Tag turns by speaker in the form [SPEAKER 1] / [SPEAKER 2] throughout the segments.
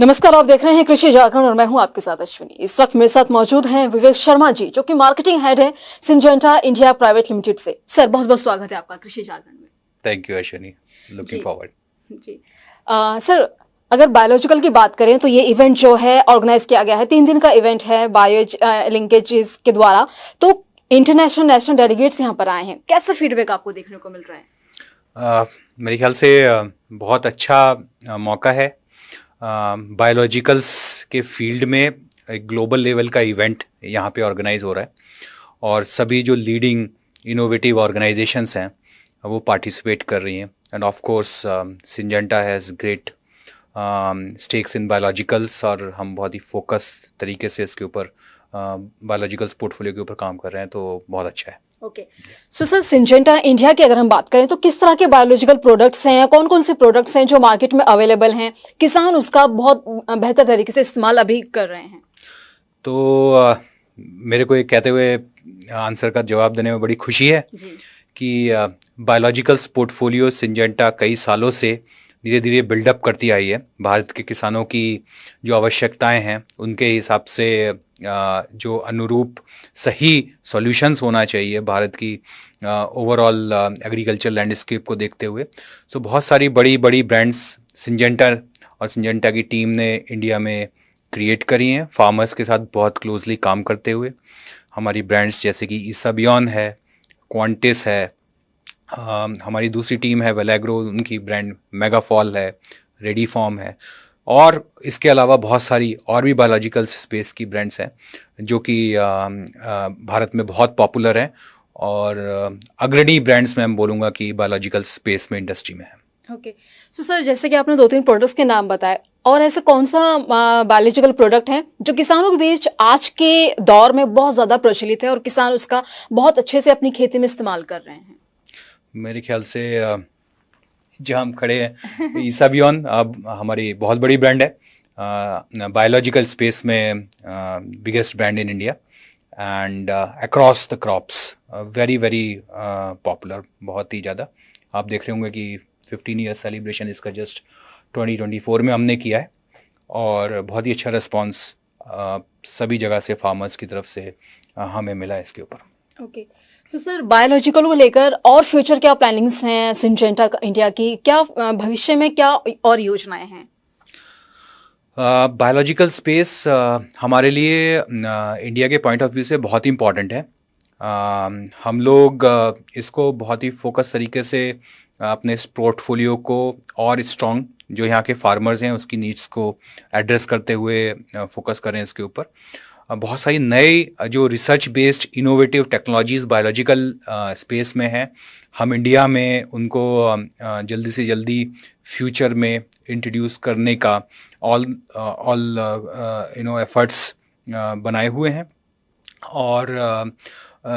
[SPEAKER 1] नमस्कार, आप देख रहे हैं कृषि जागरण और मैं हूं आपके साथ अश्विनी। इस वक्त मेरे साथ मौजूद हैं विवेक शर्मा जी, जो कि मार्केटिंग हेड है सिंजेंटा इंडिया प्राइवेट लिमिटेड से। सर, बहुत बहुत स्वागत है आपका कृषि जागरण में।
[SPEAKER 2] Thank you Ashwini, looking forward.
[SPEAKER 1] जी सर, अगर बायोलॉजिकल की बात करें तो ये इवेंट जो है ऑर्गेनाइज किया गया है, 3 दिन का इवेंट है बायो लिंकेजेस के द्वारा। तो इंटरनेशनल नेशनल डेलीगेट्स यहाँ पर आए हैं, कैसा फीडबैक आपको देखने को मिल रहा है?
[SPEAKER 2] मेरे ख्याल से बहुत अच्छा मौका है। बायोलॉजिकल्स के फील्ड में एक ग्लोबल लेवल का इवेंट यहाँ पे ऑर्गेनाइज हो रहा है और सभी जो लीडिंग इनोवेटिव ऑर्गेनाइजेशंस हैं वो पार्टिसिपेट कर रही हैं। End of course Syngenta has great stakes in biologicals और हम बहुत ही फोकस तरीके से इसके ऊपर बायोलॉजिकल्स पोर्टफोलियो के ऊपर काम कर रहे हैं, तो बहुत अच्छा है।
[SPEAKER 1] Okay, so sir, Syngenta India की अगर हम बात करें तो किस तरह के बायोलॉजिकल प्रोडक्ट्स हैं या कौन कौन से प्रोडक्ट्स हैं जो मार्केट में अवेलेबल हैं, किसान उसका बहुत बेहतर तरीके से इस्तेमाल अभी कर रहे हैं?
[SPEAKER 2] तो मेरे को ये कहते हुए आंसर का जवाब देने में बड़ी खुशी है
[SPEAKER 1] जी।
[SPEAKER 2] कि बायोलॉजिकल्स पोर्टफोलियो सिंजेंटा कई सालों से धीरे धीरे बिल्डअप करती आई है। भारत के किसानों की जो आवश्यकताएं हैं उनके हिसाब से जो अनुरूप सही सॉल्यूशंस होना चाहिए भारत की ओवरऑल एग्रीकल्चर लैंडस्केप को देखते हुए। सो बहुत सारी बड़ी बड़ी ब्रांड्स सिंजेंटा और सिंजेंटा की टीम ने इंडिया में क्रिएट करी हैं, फार्मर्स के साथ बहुत क्लोजली काम करते हुए। हमारी ब्रांड्स जैसे कि ईसाबियॉन है, क्वांटिस है, हमारी दूसरी टीम है वेलैग्रो, उनकी ब्रांड मेगाफॉल है, रेडी फॉर्म है, और इसके अलावा बहुत सारी और भी बायोलॉजिकल स्पेस की ब्रांड्स हैं जो कि भारत में बहुत पॉपुलर हैं और अग्रणी ब्रांड्स में मैं बोलूँगा कि बायोलॉजिकल स्पेस में इंडस्ट्री में है।
[SPEAKER 1] ओके, सो सर, जैसे कि आपने 2-3 प्रोडक्ट्स के नाम बताए, और ऐसा कौन सा बायोलॉजिकल प्रोडक्ट है जो किसानों के बीच आज के दौर में बहुत ज्यादा प्रचलित है और किसान उसका बहुत अच्छे से अपनी खेती में इस्तेमाल कर रहे हैं?
[SPEAKER 2] मेरे ख्याल से जहाँ हम खड़े हैं ईसाबियॉन अब हमारी बहुत बड़ी ब्रांड है, बायोलॉजिकल स्पेस में biggest brand in India and across the crops very very popular, बहुत ही ज़्यादा। आप देख रहे होंगे कि 15 ईयर सेलिब्रेशन इसका जस्ट 2024 में हमने किया है और बहुत ही अच्छा रिस्पॉन्स सभी जगह से फार्मर्स की तरफ से हमें मिला है इसके ऊपर।
[SPEAKER 1] ओके, सो सर, बायोलॉजिकल को लेकर और फ्यूचर क्या प्लानिंग्स हैं सिंजेंटा इंडिया की? क्या भविष्य में क्या और योजनाएं हैं?
[SPEAKER 2] बायोलॉजिकल स्पेस हमारे लिए इंडिया के पॉइंट ऑफ व्यू से बहुत ही इम्पॉर्टेंट है। हम लोग इसको बहुत ही फोकस तरीके से अपने इस पोर्टफोलियो को और स्ट्रॉन्ग जो यहाँ के फार्मर्स हैं उसकी नीड्स को एड्रेस करते हुए फोकस करें इसके ऊपर। बहुत सारी नए जो research based innovative technologies biological space में हैं, हम इंडिया में उनको जल्दी से जल्दी फ्यूचर में इंट्रोड्यूस करने का ऑल एफर्ट्स बनाए हुए हैं। और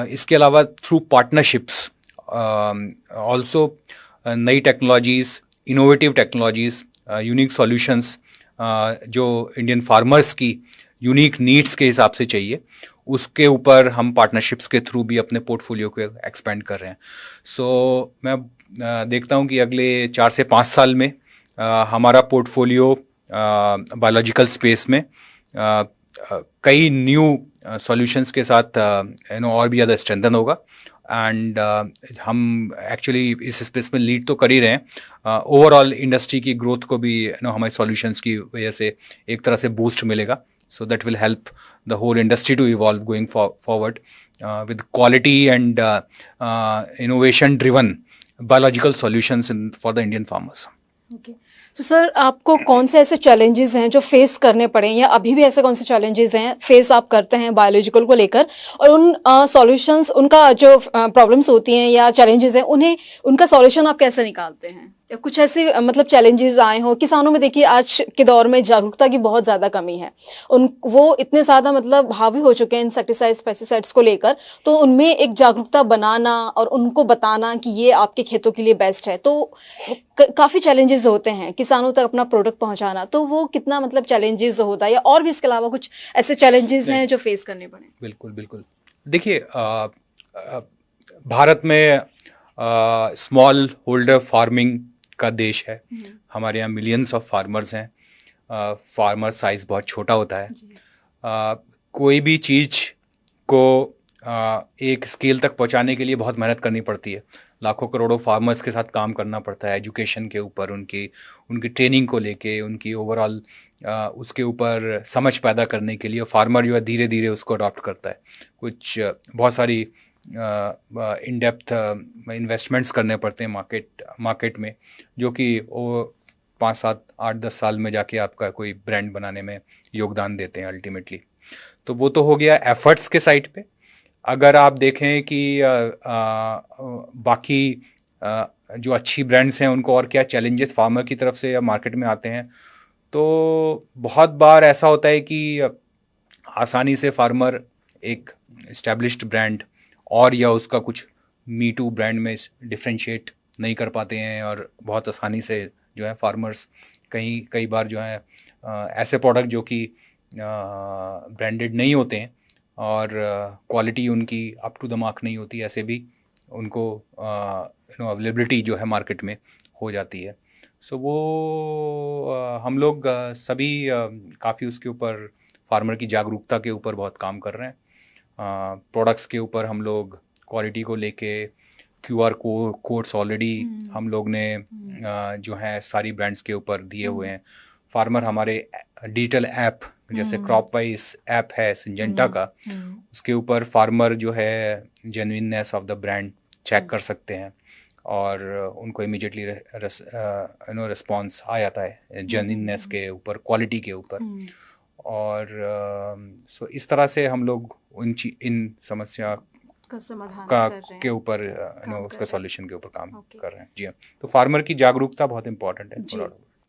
[SPEAKER 2] इसके अलावा थ्रू पार्टनरशिप्स ऑल्सो नई technologies, innovative technologies, unique solutions जो इंडियन फार्मर्स की यूनिक नीड्स के हिसाब से चाहिए, उसके ऊपर हम पार्टनरशिप्स के थ्रू भी अपने पोर्टफोलियो को एक्सपेंड कर रहे हैं। सो मैं देखता हूँ कि अगले 4 से 5 साल में हमारा पोर्टफोलियो बायोलॉजिकल स्पेस में कई न्यू सॉल्यूशंस के साथ और भी ज़्यादा स्ट्रेंथन होगा। एंड हम एक्चुअली इस स्पेस में लीड तो कर ही रहे हैं। ओवरऑल इंडस्ट्री की ग्रोथ को भी हमारे सॉल्यूशंस की वजह से एक तरह से बूस्ट मिलेगा। So that will help the whole industry to evolve going forward with quality and innovation driven biological solutions for the Indian farmers.
[SPEAKER 1] Okay. तो सर, आपको कौन से ऐसे चैलेंजेस हैं जो फेस करने पड़े या अभी भी ऐसे कौन से चैलेंजेस हैं फेस आप करते हैं बायोलॉजिकल को लेकर, और उन सॉल्यूशंस, उनका जो प्रॉब्लम्स होती हैं या चैलेंजेस हैं, उन्हें उनका सॉल्यूशन आप कैसे निकालते हैं? या कुछ ऐसे मतलब चैलेंजेस आए हो किसानों में? देखिए, आज के दौर में जागरूकता की बहुत ज़्यादा कमी है, वो इतने ज़्यादा मतलब हावी हो चुके हैं इंसेक्टिसाइड्स पेस्टिसाइड्स को लेकर, तो उनमें एक जागरूकता बनाना और उनको बताना कि ये आपके खेतों के लिए बेस्ट है, तो काफ़ी चैलेंजेस होते हैं किसानों तक अपना प्रोडक्ट पहुंचाना। तो वो कितना मतलब चैलेंजेस होता है, या और भी इसके अलावा कुछ ऐसे चैलेंजेस हैं जो फेस करने पड़े?
[SPEAKER 2] बिल्कुल बिल्कुल, देखिए भारत में स्मॉल होल्डर फार्मिंग का देश है। हमारे यहाँ मिलियंस ऑफ फार्मर्स हैं फार्मर साइज बहुत छोटा होता है।
[SPEAKER 1] जी।
[SPEAKER 2] कोई भी चीज़ को एक स्केल तक पहुंचाने के लिए बहुत मेहनत करनी पड़ती है। लाखों करोड़ों फार्मर्स के साथ काम करना पड़ता है, एजुकेशन के ऊपर, उनकी उनकी ट्रेनिंग को लेके, उनकी ओवरऑल उसके ऊपर समझ पैदा करने के लिए फार्मर जो है धीरे धीरे उसको अडॉप्ट करता है। कुछ बहुत सारी इन डेप्थ इन्वेस्टमेंट्स करने पड़ते हैं मार्केट में, जो कि वो 5, 7, 8, 10 साल में जाके आपका कोई ब्रांड बनाने में योगदान देते हैं अल्टीमेटली। तो वो तो हो गया एफर्ट्स के साइड पे। अगर आप देखें कि बाकी जो अच्छी ब्रांड्स हैं उनको और क्या चैलेंजेस फार्मर की तरफ से या मार्केट में आते हैं, तो बहुत बार ऐसा होता है कि आसानी से फार्मर एक इस्टेब्लिश्ड ब्रांड और या उसका कुछ मी टू ब्रांड में डिफ्रेंशिएट नहीं कर पाते हैं, और बहुत आसानी से जो है फार्मर्स कई बार जो है ऐसे प्रोडक्ट जो कि ब्रांडेड नहीं होते हैं और क्वालिटी उनकी अप टू द मार्क नहीं होती, ऐसे भी उनको अवेलेबिलिटी जो है मार्केट में हो जाती है। सो वो हम लोग सभी काफ़ी उसके ऊपर फार्मर की जागरूकता के ऊपर बहुत काम कर रहे हैं। प्रोडक्ट्स के ऊपर हम लोग क्वालिटी को लेके QR कोड्स ऑलरेडी हम लोग ने जो है सारी ब्रांड्स के ऊपर दिए हुए हैं। फार्मर हमारे डिजिटल ऐप जैसे क्रॉप वाइज ऐप है सिंजेंटा का, उसके ऊपर फार्मर जो है genuineness of the brand check कर सकते हैं और उनको इमीडिएटली रिस्पॉन्स आ जाता है जेन्युइननेस के ऊपर, क्वालिटी के ऊपर। और सो इस तरह से हम लोग इन समस्या
[SPEAKER 1] का समाधान
[SPEAKER 2] का
[SPEAKER 1] कर रहे
[SPEAKER 2] के
[SPEAKER 1] हैं।
[SPEAKER 2] ऊपर
[SPEAKER 1] काम
[SPEAKER 2] उसका
[SPEAKER 1] कर
[SPEAKER 2] सॉल्यूशन के ऊपर काम
[SPEAKER 1] ओके।
[SPEAKER 2] कर रहे हैं। जी हाँ, तो फार्मर की जागरूकता बहुत इंपॉर्टेंट है।
[SPEAKER 1] जी।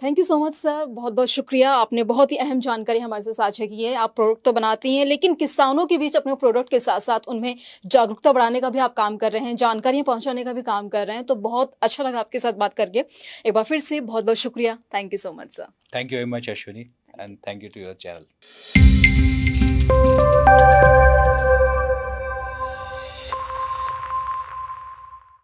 [SPEAKER 1] Thank you so much sir, बहुत बहुत शुक्रिया, आपने बहुत ही अहम जानकारी हमारे साथ साझा की है। आप प्रोडक्ट तो बनाती हैं, लेकिन किसानों के बीच अपने प्रोडक्ट के साथ साथ उनमें जागरूकता बढ़ाने का भी आप काम कर रहे हैं, जानकारियां पहुंचाने का भी काम कर रहे हैं। तो बहुत अच्छा लगा आपके साथ बात करके। एक बार फिर से बहुत बहुत शुक्रिया, thank you so much sir.
[SPEAKER 2] Thank you very much Ashwini, and thank you to your channel.